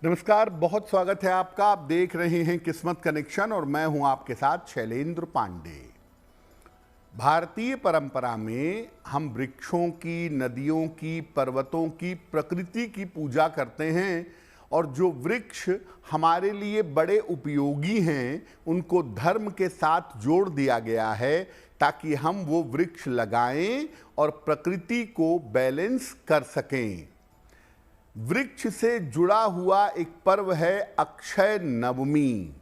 नमस्कार, बहुत स्वागत है आपका। आप देख रहे हैं किस्मत कनेक्शन और मैं हूं आपके साथ शैलेंद्र पांडे। भारतीय परंपरा में हम वृक्षों की, नदियों की, पर्वतों की, प्रकृति की पूजा करते हैं और जो वृक्ष हमारे लिए बड़े उपयोगी हैं उनको धर्म के साथ जोड़ दिया गया है ताकि हम वो वृक्ष लगाएं और प्रकृति को बैलेंस कर सकें। वृक्ष से जुड़ा हुआ एक पर्व है अक्षय नवमी।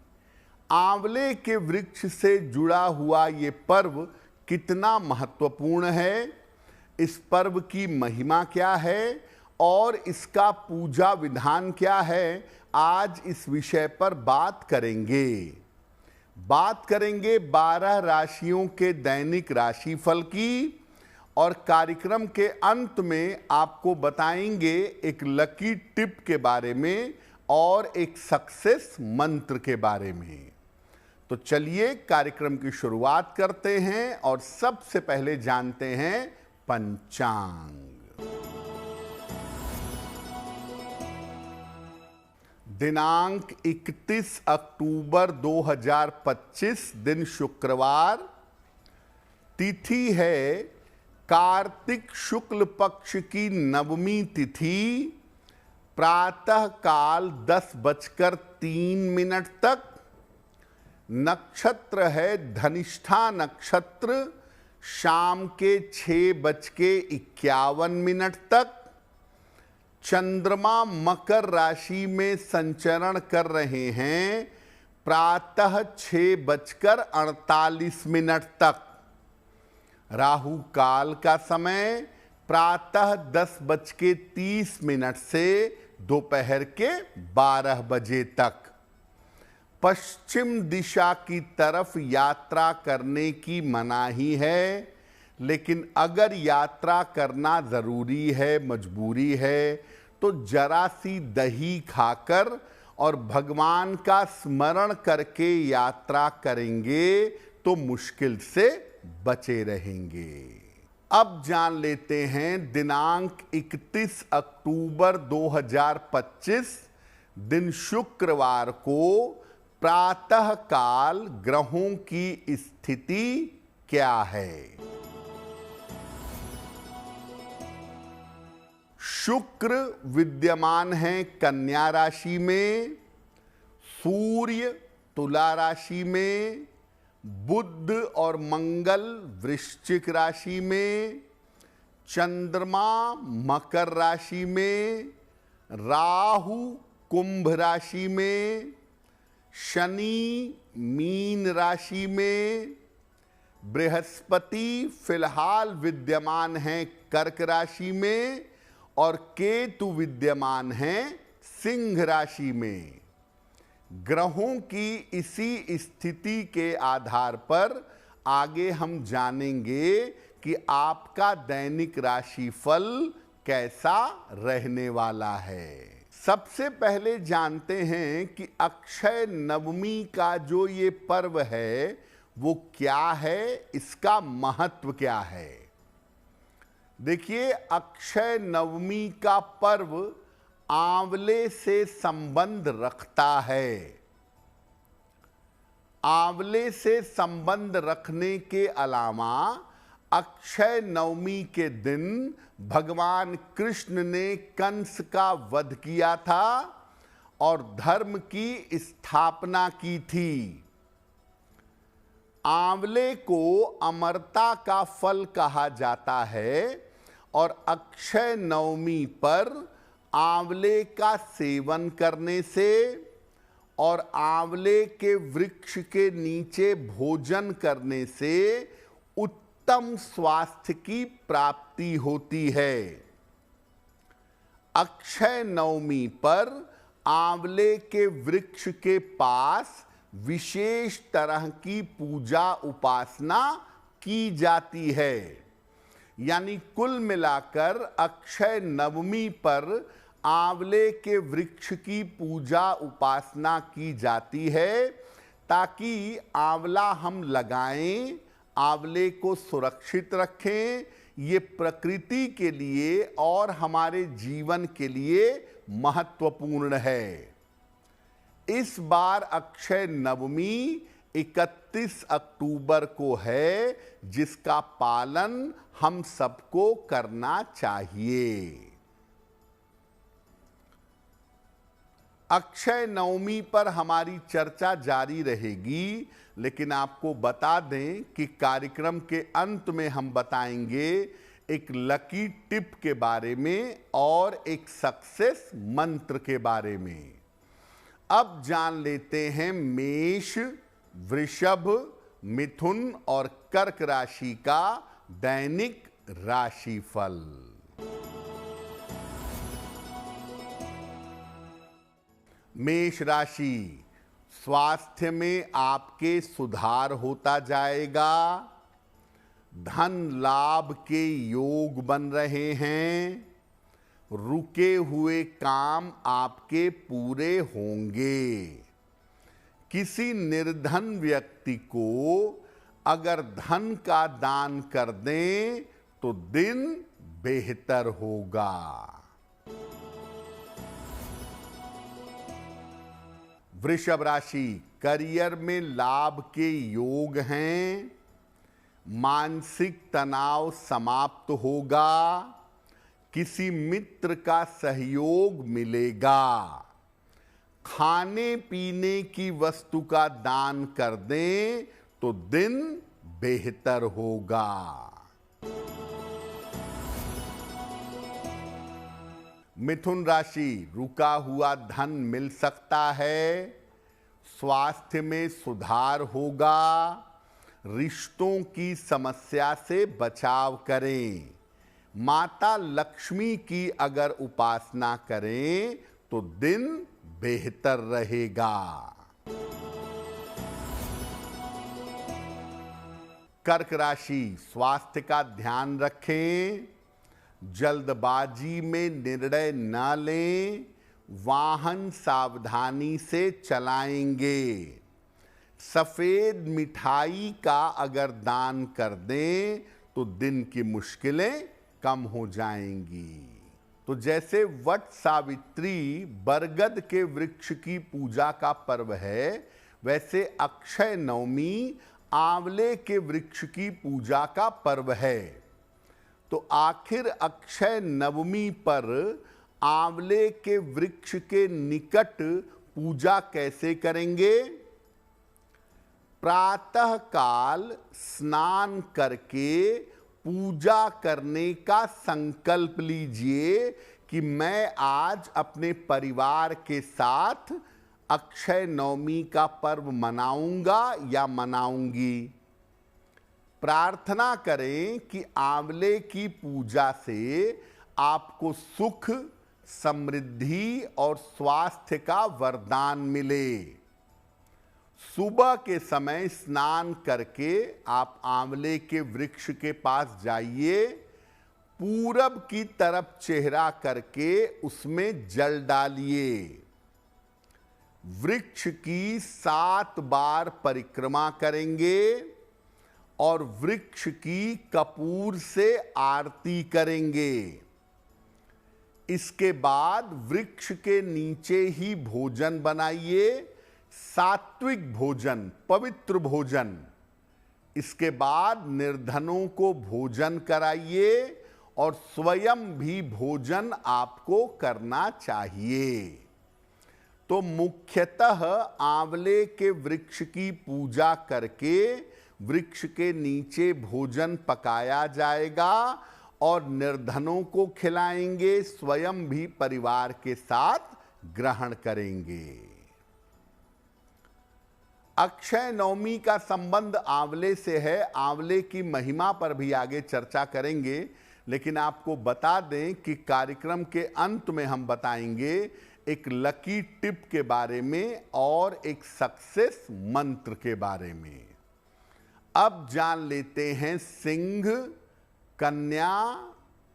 आंवले के वृक्ष से जुड़ा हुआ ये पर्व कितना महत्वपूर्ण है, इस पर्व की महिमा क्या है और इसका पूजा विधान क्या है, आज इस विषय पर बात करेंगे। 12 राशियों के दैनिक राशिफल की और कार्यक्रम के अंत में आपको बताएंगे एक लकी टिप के बारे में और एक सक्सेस मंत्र के बारे में। तो चलिए कार्यक्रम की शुरुआत करते हैं और सबसे पहले जानते हैं पंचांग। दिनांक 31 अक्टूबर 2025, दिन शुक्रवार, तिथि है कार्तिक शुक्ल पक्ष की नवमी तिथि, प्रातः काल 10:03 तक। नक्षत्र है धनिष्ठा नक्षत्र, शाम के 6:51 तक। चंद्रमा मकर राशि में संचरण कर रहे हैं प्रातः 6:48 तक। राहु काल का समय प्रातः 10:30 से दोपहर के 12 बजे तक। पश्चिम दिशा की तरफ यात्रा करने की मनाही है, लेकिन अगर यात्रा करना जरूरी है, मजबूरी है, तो जरा सी दही खाकर और भगवान का स्मरण करके यात्रा करेंगे तो मुश्किल से बचे रहेंगे। अब जान लेते हैं दिनांक 31 अक्टूबर 2025, दिन शुक्रवार को प्रातः काल ग्रहों की स्थिति क्या है। शुक्र विद्यमान है कन्या राशि में, सूर्य तुला राशि में, बुध और मंगल वृश्चिक राशि में, चंद्रमा मकर राशि में, राहु कुंभ राशि में, शनि मीन राशि में, बृहस्पति फिलहाल विद्यमान है कर्क राशि में और केतु विद्यमान है सिंह राशि में। ग्रहों की इसी स्थिति के आधार पर आगे हम जानेंगे कि आपका दैनिक राशिफल कैसा रहने वाला है। सबसे पहले जानते हैं कि अक्षय नवमी का जो ये पर्व है वो क्या है, इसका महत्व क्या है। देखिए, अक्षय नवमी का पर्व आंवले से संबंध रखता है। आंवले से संबंध रखने के अलावा अक्षय नवमी के दिन भगवान कृष्ण ने कंस का वध किया था और धर्म की स्थापना की थी। आंवले को अमरता का फल कहा जाता है और अक्षय नवमी पर आंवले का सेवन करने से और आंवले के वृक्ष के नीचे भोजन करने से उत्तम स्वास्थ्य की प्राप्ति होती है। अक्षय नवमी पर आंवले के वृक्ष के पास विशेष तरह की पूजा उपासना की जाती है। यानी कुल मिलाकर अक्षय नवमी पर आंवले के वृक्ष की पूजा उपासना की जाती है ताकि आंवला हम लगाएं, आंवले को सुरक्षित रखें, ये प्रकृति के लिए और हमारे जीवन के लिए महत्वपूर्ण है। इस बार अक्षय नवमी 31 अक्टूबर को है, जिसका पालन हम सबको करना चाहिए। अक्षय नवमी पर हमारी चर्चा जारी रहेगी, लेकिन आपको बता दें कि कार्यक्रम के अंत में हम बताएंगे एक लकी टिप के बारे में और एक सक्सेस मंत्र के बारे में। अब जान लेते हैं मेष, वृषभ, मिथुन और कर्क राशि का दैनिक राशिफल। मेष राशि, स्वास्थ्य में आपके सुधार होता जाएगा। धन लाभ के योग बन रहे हैं। रुके हुए काम आपके पूरे होंगे। किसी निर्धन व्यक्ति को अगर धन का दान कर दें तो दिन बेहतर होगा। वृषभ राशि, करियर में लाभ के योग हैं। मानसिक तनाव समाप्त होगा। किसी मित्र का सहयोग मिलेगा। खाने पीने की वस्तु का दान कर दें तो दिन बेहतर होगा। मिथुन राशि, रुका हुआ धन मिल सकता है। स्वास्थ्य में सुधार होगा। रिश्तों की समस्या से बचाव करें। माता लक्ष्मी की अगर उपासना करें तो दिन बेहतर रहेगा। कर्क राशि, स्वास्थ्य का ध्यान रखें। जल्दबाजी में निर्णय न लें। वाहन सावधानी से चलाएंगे। सफेद मिठाई का अगर दान कर दें तो दिन की मुश्किलें कम हो जाएंगी। तो जैसे वट सावित्री बरगद के वृक्ष की पूजा का पर्व है, वैसे अक्षय नवमी आंवले के वृक्ष की पूजा का पर्व है। तो आखिर अक्षय नवमी पर आंवले के वृक्ष के निकट पूजा कैसे करेंगे? प्रातः काल स्नान करके पूजा करने का संकल्प लीजिए कि मैं आज अपने परिवार के साथ अक्षय नवमी का पर्व मनाऊंगा या मनाऊंगी। प्रार्थना करें कि आंवले की पूजा से आपको सुख, समृद्धि और स्वास्थ्य का वरदान मिले। सुबह के समय स्नान करके आप आंवले के वृक्ष के पास जाइए। पूरब की तरफ चेहरा करके उसमें जल डालिए। वृक्ष की 7 बार परिक्रमा करेंगे और वृक्ष की कपूर से आरती करेंगे। इसके बाद वृक्ष के नीचे ही भोजन बनाइए, सात्विक भोजन, पवित्र भोजन। इसके बाद निर्धनों को भोजन कराइए और स्वयं भी भोजन आपको करना चाहिए। तो मुख्यतः आंवले के वृक्ष की पूजा करके वृक्ष के नीचे भोजन पकाया जाएगा और निर्धनों को खिलाएंगे, स्वयं भी परिवार के साथ ग्रहण करेंगे। अक्षय नवमी का संबंध आंवले से है। आंवले की महिमा पर भी आगे चर्चा करेंगे, लेकिन आपको बता दें कि कार्यक्रम के अंत में हम बताएंगे एक लकी टिप के बारे में और एक सक्सेस मंत्र के बारे में। अब जान लेते हैं सिंह, कन्या,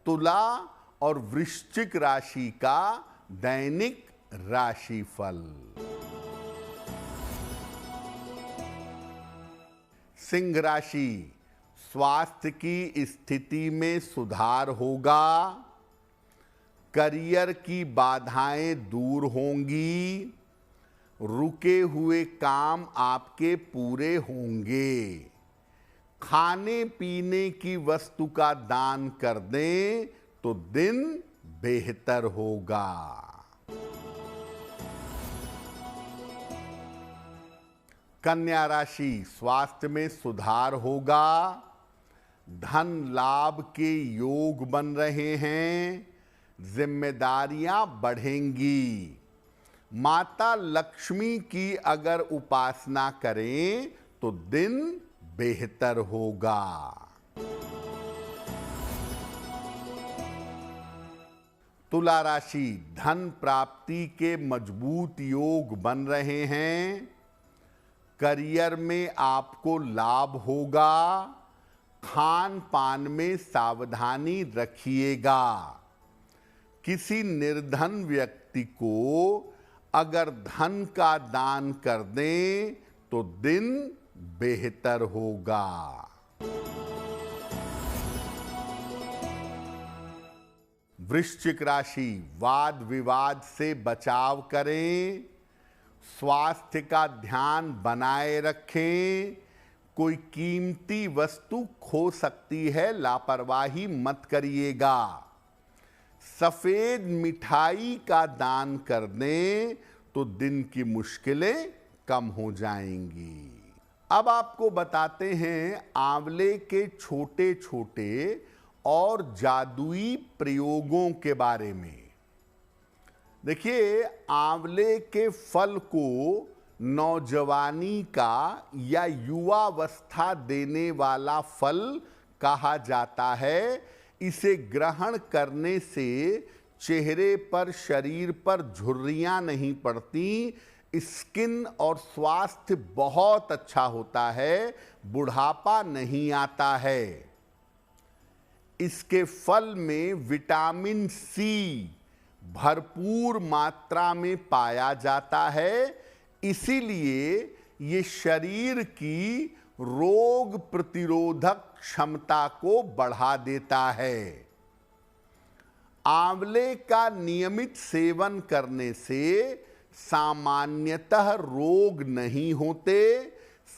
तुला और वृश्चिक राशि का दैनिक राशिफल। सिंह राशि, स्वास्थ्य की स्थिति में सुधार होगा, करियर की बाधाएं दूर होंगी, रुके हुए काम आपके पूरे होंगे। खाने पीने की वस्तु का दान कर दें तो दिन बेहतर होगा। कन्या राशि, स्वास्थ्य में सुधार होगा, धन लाभ के योग बन रहे हैं, जिम्मेदारियां बढ़ेंगी। माता लक्ष्मी की अगर उपासना करें तो दिन बेहतर होगा। तुला राशि, धन प्राप्ति के मजबूत योग बन रहे हैं, करियर में आपको लाभ होगा, खान पान में सावधानी रखिएगा। किसी निर्धन व्यक्ति को अगर धन का दान कर दें तो दिन बेहतर होगा। वृश्चिक राशि, वाद विवाद से बचाव करें, स्वास्थ्य का ध्यान बनाए रखें। कोई कीमती वस्तु खो सकती है, लापरवाही मत करिएगा। सफेद मिठाई का दान कर दें तो दिन की मुश्किलें कम हो जाएंगी। अब आपको बताते हैं आंवले के छोटे छोटे और जादुई प्रयोगों के बारे में। देखिए, आंवले के फल को नौजवानी का या युवावस्था देने वाला फल कहा जाता है। इसे ग्रहण करने से चेहरे पर, शरीर पर झुर्रियां नहीं पड़ती, स्किन और स्वास्थ्य बहुत अच्छा होता है, बुढ़ापा नहीं आता है। इसके फल में विटामिन सी भरपूर मात्रा में पाया जाता है, इसीलिए ये शरीर की रोग प्रतिरोधक क्षमता को बढ़ा देता है। आंवले का नियमित सेवन करने से सामान्यतः रोग नहीं होते,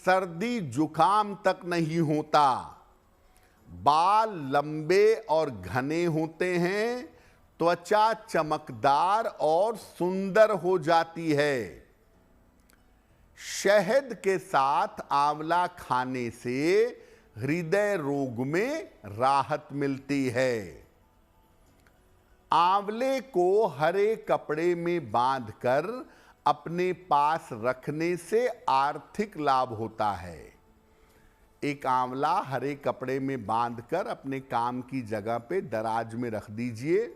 सर्दी जुकाम तक नहीं होता, बाल लंबे और घने होते हैं, त्वचा चमकदार और सुंदर हो जाती है। शहद के साथ आंवला खाने से हृदय रोग में राहत मिलती है। आंवले को हरे कपड़े में बांधकर अपने पास रखने से आर्थिक लाभ होता है। एक आंवला हरे कपड़े में बांधकर अपने काम की जगह पे दराज में रख दीजिए।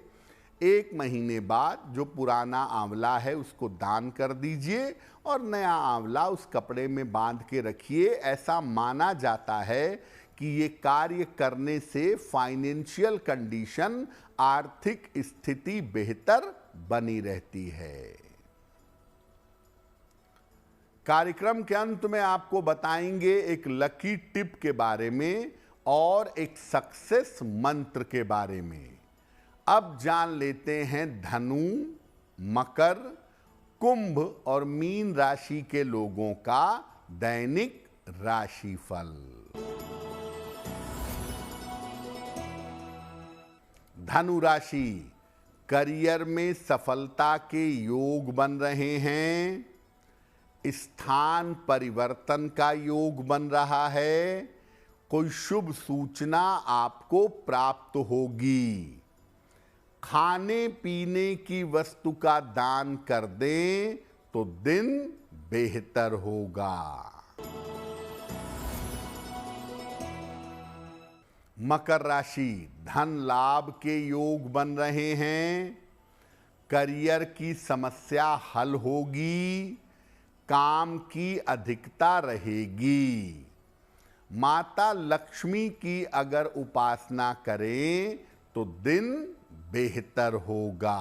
1 महीने बाद जो पुराना आंवला है उसको दान कर दीजिए और नया आंवला उस कपड़े में बांध के रखिए। ऐसा माना जाता है कि ये कार्य करने से फाइनेंशियल कंडीशन, आर्थिक स्थिति बेहतर बनी रहती है। कार्यक्रम के अंत में आपको बताएंगे एक लकी टिप के बारे में और एक सक्सेस मंत्र के बारे में। अब जान लेते हैं धनु, मकर, कुंभ और मीन राशि के लोगों का दैनिक राशिफल। धनु राशि, करियर में सफलता के योग बन रहे हैं, स्थान परिवर्तन का योग बन रहा है, कोई शुभ सूचना आपको प्राप्त होगी। खाने पीने की वस्तु का दान कर दें तो दिन बेहतर होगा। मकर राशि, धन लाभ के योग बन रहे हैं, करियर की समस्या हल होगी, काम की अधिकता रहेगी। माता लक्ष्मी की अगर उपासना करें तो दिन बेहतर होगा।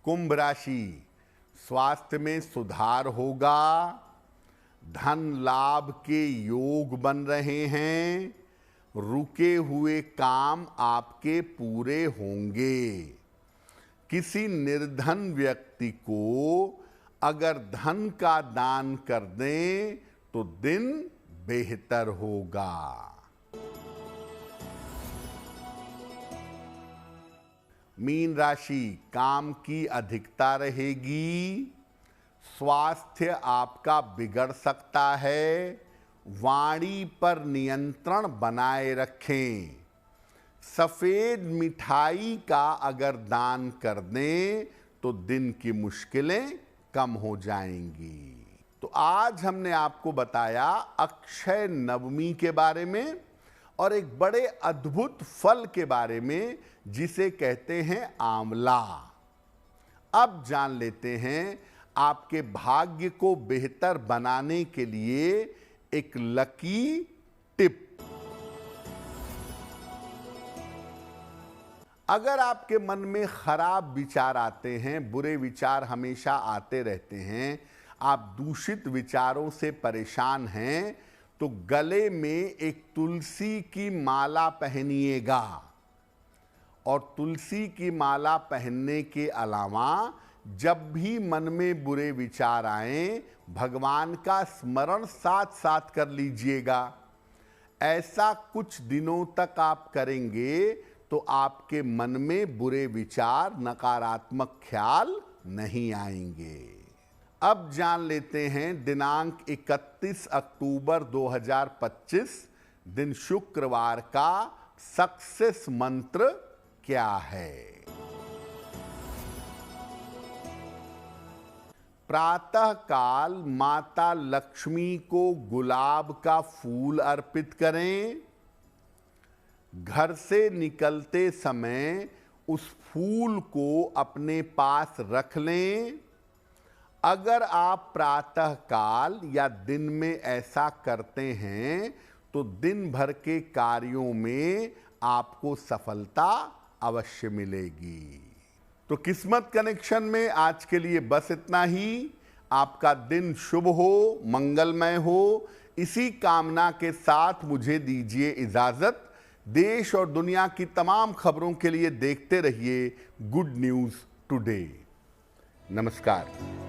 कुंभ राशि, स्वास्थ्य में सुधार होगा, धन लाभ के योग बन रहे हैं, रुके हुए काम आपके पूरे होंगे। किसी निर्धन व्यक्ति को अगर धन का दान कर दें तो दिन बेहतर होगा। मीन राशि, काम की अधिकता रहेगी, स्वास्थ्य आपका बिगड़ सकता है, वाणी पर नियंत्रण बनाए रखें। सफेद मिठाई का अगर दान कर दें तो दिन की मुश्किलें कम हो जाएंगी। तो आज हमने आपको बताया अक्षय नवमी के बारे में और एक बड़े अद्भुत फल के बारे में जिसे कहते हैं आंवला। अब जान लेते हैं आपके भाग्य को बेहतर बनाने के लिए एक लकी टिप। अगर आपके मन में खराब विचार आते हैं, बुरे विचार हमेशा आते रहते हैं, आप दूषित विचारों से परेशान हैं, तो गले में एक तुलसी की माला पहनिएगा। और तुलसी की माला पहनने के अलावा जब भी मन में बुरे विचार आएं, भगवान का स्मरण साथ साथ कर लीजिएगा। ऐसा कुछ दिनों तक आप करेंगे तो आपके मन में बुरे विचार, नकारात्मक ख्याल नहीं आएंगे। अब जान लेते हैं दिनांक 31 अक्टूबर 2025 दिन शुक्रवार का सक्सेस मंत्र क्या है। प्रातः काल माता लक्ष्मी को गुलाब का फूल अर्पित करें। घर से निकलते समय उस फूल को अपने पास रख लें। अगर आप प्रातः काल या दिन में ऐसा करते हैं तो दिन भर के कार्यों में आपको सफलता अवश्य मिलेगी। तो किस्मत कनेक्शन में आज के लिए बस इतना ही। आपका दिन शुभ हो, मंगलमय हो, इसी कामना के साथ मुझे दीजिए इजाजत। देश और दुनिया की तमाम खबरों के लिए देखते रहिए गुड न्यूज़ टुडे। नमस्कार।